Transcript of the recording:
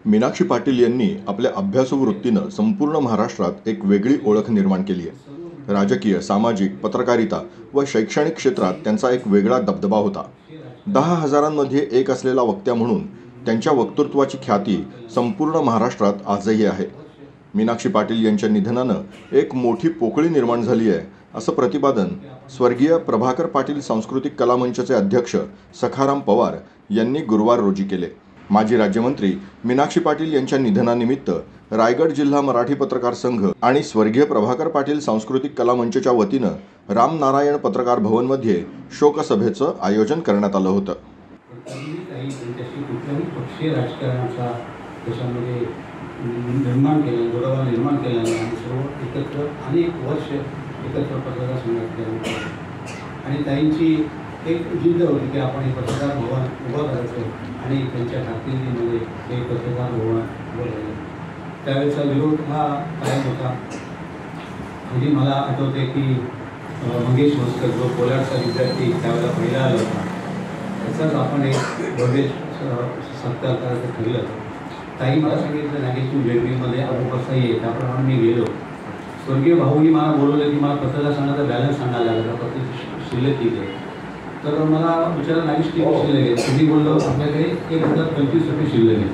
मीनाक्षी पाटील यांनी आपल्या अभ्यासू वृत्तीनं संपूर्ण महाराष्ट्रात एक वेगळी ओळख निर्माण केली आहे। राजकीय, सामाजिक, पत्रकारिता व शैक्षणिक क्षेत्रात त्यांचा एक वेगळा दबदबा होता। 10,000मध्ये एक असलेला वक्त्या म्हणून त्यांच्या वक्तृत्वाची ख्याती संपूर्ण महाराष्ट्रात आजही आहे। मीनाक्षी पाटील यांच्या निधनानं एक मोठी पोकळी निर्माण झाली आहे, असं प्रतिपादन स्वर्गीय प्रभाकर पाटील सांस्कृतिक कला मंचचे अध्यक्ष सखाराम पवार यांनी गुरुवार रोजी केले। माजी राज्यमंत्री मीनाक्षी पाटील यांच्या निधनानिमित्त रायगड जिल्हा मराठी पत्रकार संघ आणि स्वर्गीय प्रभाकर पाटील सांस्कृतिक कला मंचच्या वतीनं रामनारायण पत्रकार भवनमध्ये शोकसभेचं आयोजन करण्यात आलं होतं। निर्माण केलं आणि सर्व एकत्र अनेक वर्ष एकत्र पत्रकार संघटना केली आणि ताईंची एक जिद्द होती की आपण एक पत्रकार भवन उभं करायचं आणि त्यांच्या कारकिर्दीमध्ये हे पत्रकार भवन उभं राहिलं। त्यावेळेचा विरोध हा कायम होता। म्हणजे मला आठवते की मंगेश मस्कर जो कोल्हाडचा विद्यार्थी त्यावेळेला पहिला आला होता, त्याचाच आपण एक भव्य सत्कार करायचं ठरलं। ताई मला सांगितलं नागेश तू वेगळीमध्ये अबू कसाही आहे, त्याप्रमाणे मी गेलो। स्वर्गीय भाऊनी मला बोलवलं की मला पत्रकार संघाचा बॅलन्स सांगायला लागला, पत्र शिल्लक किती आहे। तर मला विचारलं नागेश किती शिल्लक आहे? तुम्ही बोललो आपल्याकडे 1,025 रुपये शिल्लक आहे।